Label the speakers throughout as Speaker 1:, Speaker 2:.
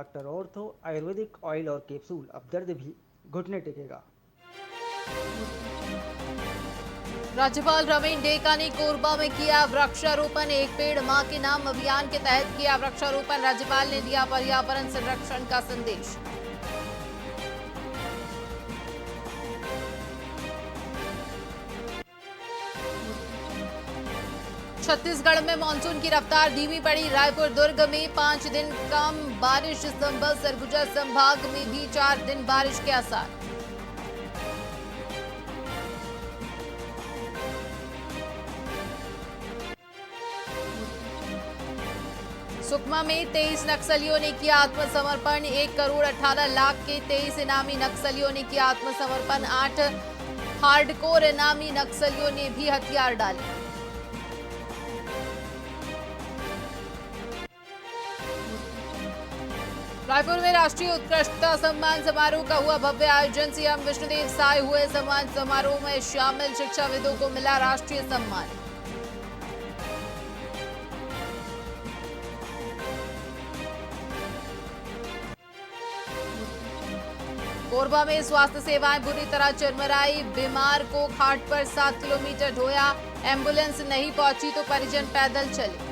Speaker 1: Doctor ortho Ayurvedic oil और capsule. अब दर्द भी घुटने टेकेगा।
Speaker 2: राज्यपाल रवीन डेका ने कोरबा में किया वृक्षारोपण। एक पेड़ मां के नाम अभियान के तहत किया वृक्षारोपण। राज्यपाल ने दिया पर्यावरण संरक्षण का संदेश। छत्तीसगढ़ में मानसून की रफ्तार धीमी पड़ी। रायपुर दुर्ग में 5 दिन कम बारिश। संभल सरगुजा संभाग में भी 4 दिन बारिश के आसार। सुकमा में 23 नक्सलियों ने किया आत्मसमर्पण। 1 करोड़ 18 लाख के 23 इनामी नक्सलियों ने किया आत्मसमर्पण। 8 हार्डकोर इनामी नक्सलियों ने भी हथियार डाले। रायपुर में राष्ट्रीय उत्कृष्टता सम्मान समारोह का हुआ भव्य आयोजन। सीएम विष्णुदेव साय हुए। सम्मान समारोह में शामिल शिक्षाविदों को मिला राष्ट्रीय सम्मान। कोरबा में स्वास्थ्य सेवाएं बुरी तरह चरमराई। बीमार को खाट पर 7 किलोमीटर ढोया। एम्बुलेंस नहीं पहुंची तो परिजन पैदल चले।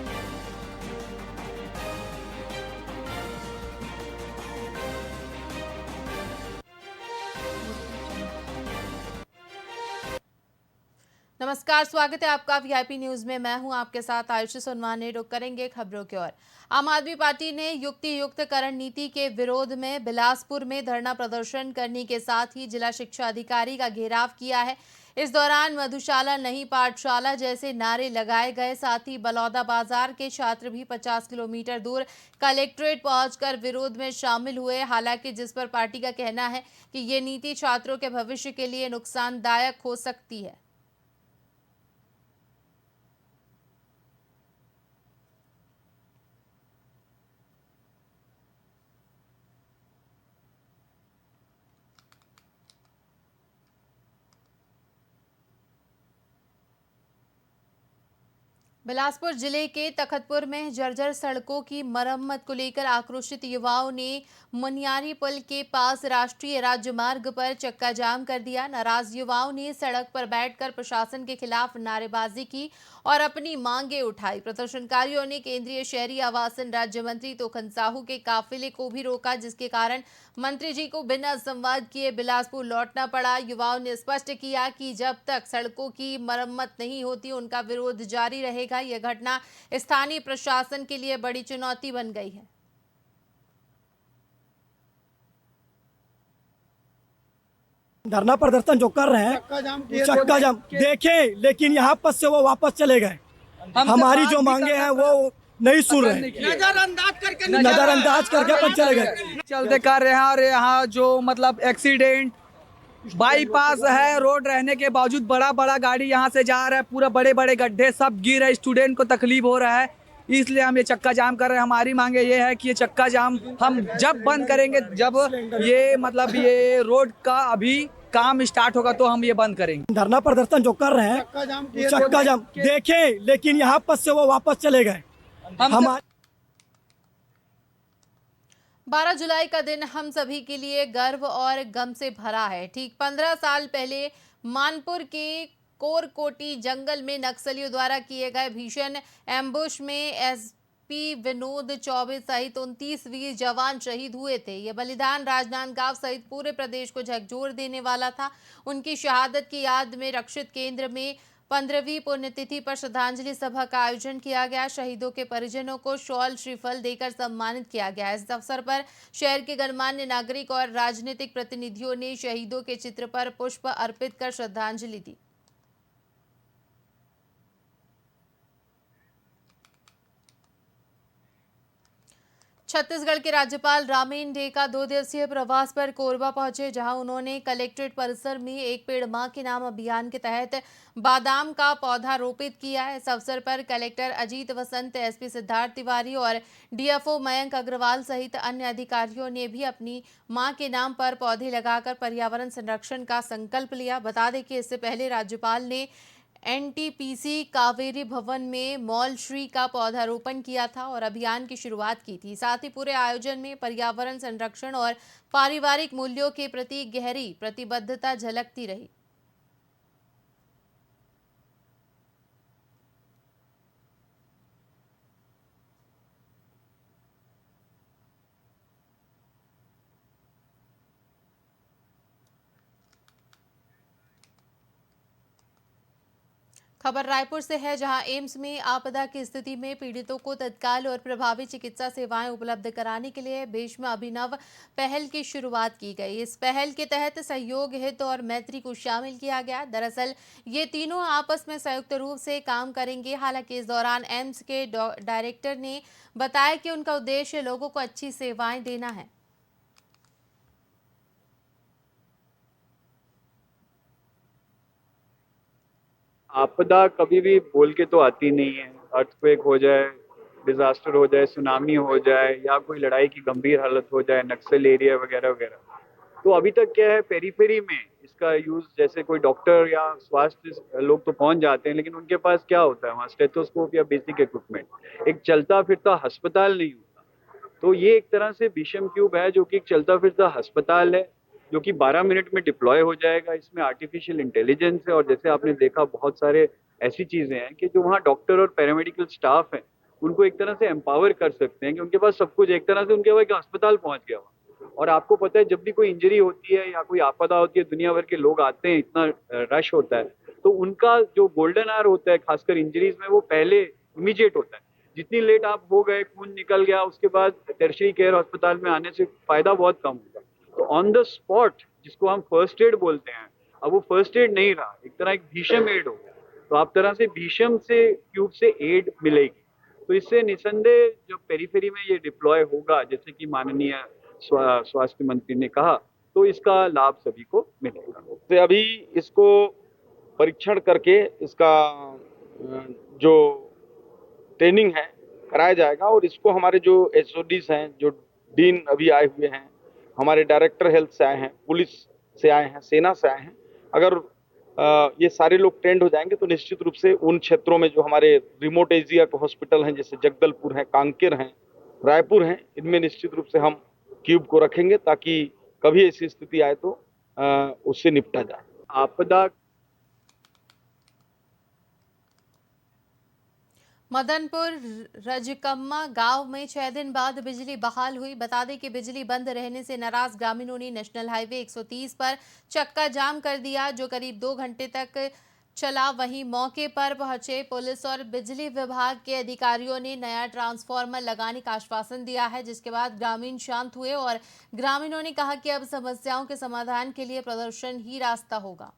Speaker 2: नमस्कार, स्वागत है आपका वीआईपी न्यूज में। मैं हूं आपके साथ आयुषी सोनवाने। रुक करेंगे खबरों की ओर। आम आदमी पार्टी ने युक्ति युक्त करण नीति के विरोध में बिलासपुर में धरना प्रदर्शन करने के साथ ही जिला शिक्षा अधिकारी का घेराव किया है। इस दौरान मधुशाला नहीं पाठशाला जैसे नारे लगाए गए। साथ ही बलौदा बाजार के छात्र भी 50 किलोमीटर दूर कलेक्ट्रेट पहुंचकर विरोध में शामिल हुए। हालांकि जिस पर पार्टी का कहना है कि ये नीति छात्रों के भविष्य के लिए नुकसानदायक हो सकती है। बिलासपुर जिले के तखतपुर में जर्जर सड़कों की मरम्मत को लेकर आक्रोशित युवाओं ने मुनियारी पुल के पास राष्ट्रीय राजमार्ग पर चक्का जाम कर दिया। नाराज युवाओं ने सड़क पर बैठकर प्रशासन के खिलाफ नारेबाजी की और अपनी मांगें उठाई। प्रदर्शनकारियों ने केंद्रीय शहरी आवासन राज्य मंत्री तोखन साहू के काफिले को भी रोका, जिसके कारण मंत्री जी को बिना संवाद किए बिलासपुर लौटना पड़ा। युवाओं ने स्पष्ट किया कि जब तक सड़कों की मरम्मत नहीं होती उनका विरोध जारी रहेगा। यह घटना स्थानीय प्रशासन के लिए बड़ी चुनौती बन गई है।
Speaker 3: धरना प्रदर्शन जो कर रहे हैं चक्का जाम देखें, लेकिन यहाँ पर से वो वापस चले गए। हमारी जो मांगे हैं वो नहीं सुन रहे, नजरअंदाज करके अपन चले गए।
Speaker 4: चलते कर रहे हैं और यहाँ जो मतलब एक्सीडेंट बाईपास है, रोड रहने के बावजूद बड़ा बड़ा गाड़ी यहाँ से जा रहा है, पूरा बड़े बड़े गड्ढे सब गिर रहे, स्टूडेंट को तकलीफ हो रहा है, इसलिए हम ये चक्का जाम कर रहे हैं। हमारी मांगे ये है कि ये चक्का जाम हम जब बंद करेंगे, जब ये मतलब ये रोड का अभी काम स्टार्ट होगा तो हम ये बंद करेंगे।
Speaker 3: धरना प्रदर्शन जो कर रहे हैं चक्का जाम देखें, लेकिन यहाँ पर से वो वापस चले गए। हमारे
Speaker 2: 12 जुलाई का दिन हम सभी के लिए गर्व और गम से भरा है। ठीक 15 साल पहले मानपुर के कोरकोटी जंगल में नक्सलियों द्वारा किए गए भीषण एम्बुश में एसपी विनोद चौबे सहित 29 वीर जवान शहीद हुए थे। यह बलिदान राजनांदगांव सहित पूरे प्रदेश को झकझोर देने वाला था। उनकी शहादत की याद में रक्षित केंद्र में 15वीं पुण्यतिथि पर श्रद्धांजलि सभा का आयोजन किया गया। शहीदों के परिजनों को शॉल श्रीफल देकर सम्मानित किया गया। इस अवसर पर शहर के गणमान्य नागरिक और राजनीतिक प्रतिनिधियों ने शहीदों के चित्र पर पुष्प अर्पित कर श्रद्धांजलि दी। छत्तीसगढ़ के राज्यपाल रामेन डेका 2 दिवसीय प्रवास पर कोरबा पहुंचे, जहां उन्होंने कलेक्ट्रेट परिसर में एक पेड़ मां के नाम अभियान के तहत बादाम का पौधा रोपित किया। इस अवसर पर कलेक्टर अजीत वसंत, एसपी सिद्धार्थ तिवारी और डीएफओ मयंक अग्रवाल सहित अन्य अधिकारियों ने भी अपनी मां के नाम पर पौधे लगाकर पर्यावरण संरक्षण का संकल्प लिया। बता दें कि इससे पहले राज्यपाल ने एनटीपीसी कावेरी भवन में मॉल श्री का पौधारोपण किया था और अभियान की शुरुआत की थी। साथ ही पूरे आयोजन में पर्यावरण संरक्षण और पारिवारिक मूल्यों के प्रति गहरी प्रतिबद्धता झलकती रही। खबर रायपुर से है, जहां एम्स में आपदा की स्थिति में पीड़ितों को तत्काल और प्रभावी चिकित्सा सेवाएं उपलब्ध कराने के लिए देश में अभिनव पहल की शुरुआत की गई। इस पहल के तहत सहयोग, हित और मैत्री को शामिल किया गया। दरअसल ये तीनों आपस में संयुक्त रूप से काम करेंगे। हालांकि इस दौरान एम्स के डायरेक्टर ने बताया कि उनका उद्देश्य लोगों को अच्छी सेवाएं देना है।
Speaker 5: आपदा कभी भी बोल के तो आती नहीं है। अर्थक्वेक हो जाए, डिजास्टर हो जाए, सुनामी हो जाए या कोई लड़ाई की गंभीर हालत हो जाए, नक्सल एरिया वगैरह वगैरह। तो अभी तक क्या है, पेरीफेरी में इसका यूज, जैसे कोई डॉक्टर या स्वास्थ्य लोग तो पहुंच जाते हैं, लेकिन उनके पास क्या होता है वहाँ, स्टेथोस्कोप या बेसिक इक्विपमेंट। एक चलता फिरता अस्पताल नहीं होता। तो ये एक तरह से भीषम क्यूब है, जो कि एक चलता फिरता अस्पताल है, जो कि 12 मिनट में डिप्लॉय हो जाएगा। इसमें आर्टिफिशियल इंटेलिजेंस है, और जैसे आपने देखा बहुत सारे ऐसी चीजें हैं कि जो वहाँ डॉक्टर और पैरामेडिकल स्टाफ है उनको एक तरह से एम्पावर कर सकते हैं कि उनके पास सब कुछ, एक तरह से उनके पास एक अस्पताल पहुंच गया वहाँ। और आपको पता है, जब भी कोई इंजरी होती है या कोई आपदा होती है, दुनिया भर के लोग आते हैं, इतना रश होता है, तो उनका जो गोल्डन आवर होता है खासकर इंजरीज में, वो पहले इमीडिएट होता है। जितनी लेट आप हो गए, खून निकल गया, उसके बाद टर्शरी केयर अस्पताल में आने से फायदा बहुत कम होगा। तो ऑन द स्पॉट, जिसको हम फर्स्ट एड बोलते हैं, अब वो फर्स्ट एड नहीं रहा, एक तरह एक भीषम एड हो गया। तो आप तरह से भीषम से क्यूब से एड मिलेगी। तो इससे निसंदेह जो पेरीफेरी में ये डिप्लॉय होगा, जैसे कि माननीय स्वास्थ्य मंत्री ने कहा, तो इसका लाभ सभी को मिलेगा।
Speaker 6: तो अभी इसको परीक्षण करके इसका जो ट्रेनिंग है कराया जाएगा, और इसको हमारे जो एचओडीज हैं, जो डीन अभी आए हुए हैं, हमारे डायरेक्टर हेल्थ से आए हैं, पुलिस से आए हैं, सेना से आए हैं, अगर ये सारे लोग ट्रेंड हो जाएंगे तो निश्चित रूप से उन क्षेत्रों में जो हमारे रिमोट एरिया के हॉस्पिटल हैं, जैसे जगदलपुर है, कांकेर हैं, रायपुर हैं, इनमें निश्चित रूप से हम क्यूब को रखेंगे ताकि कभी ऐसी स्थिति आए तो उससे निपटा जाए।
Speaker 5: आपदा
Speaker 2: मदनपुर रजकम्मा गांव में 6 दिन बाद बिजली बहाल हुई। बता दें कि बिजली बंद रहने से नाराज ग्रामीणों ने नेशनल हाईवे 130 पर चक्का जाम कर दिया, जो करीब 2 घंटे तक चला। वहीं मौके पर पहुंचे पुलिस और बिजली विभाग के अधिकारियों ने नया ट्रांसफार्मर लगाने का आश्वासन दिया है, जिसके बाद ग्रामीण शांत हुए और ग्रामीणों ने कहा कि अब समस्याओं के समाधान के लिए प्रदर्शन ही रास्ता होगा।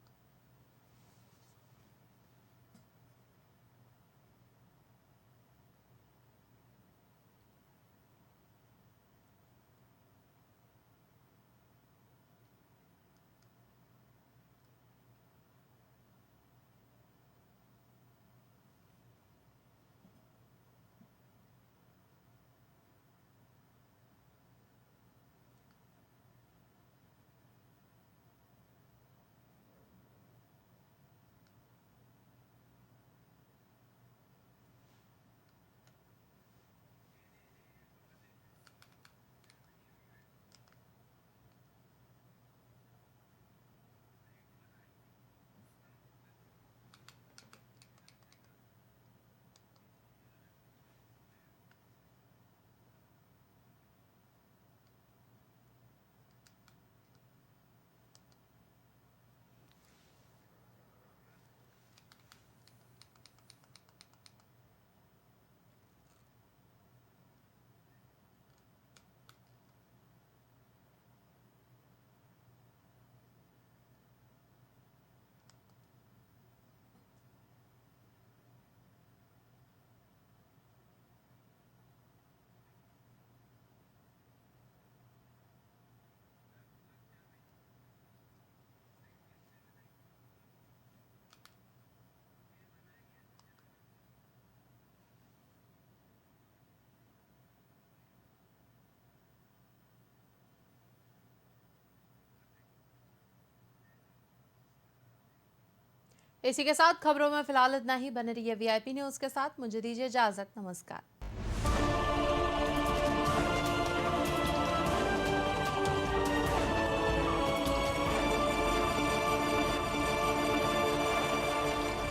Speaker 2: इसी के साथ खबरों में फिलहाल इतना ही। बने रहिए VIP न्यूज के साथ। मुझे दीजिए इजाजत। नमस्कार।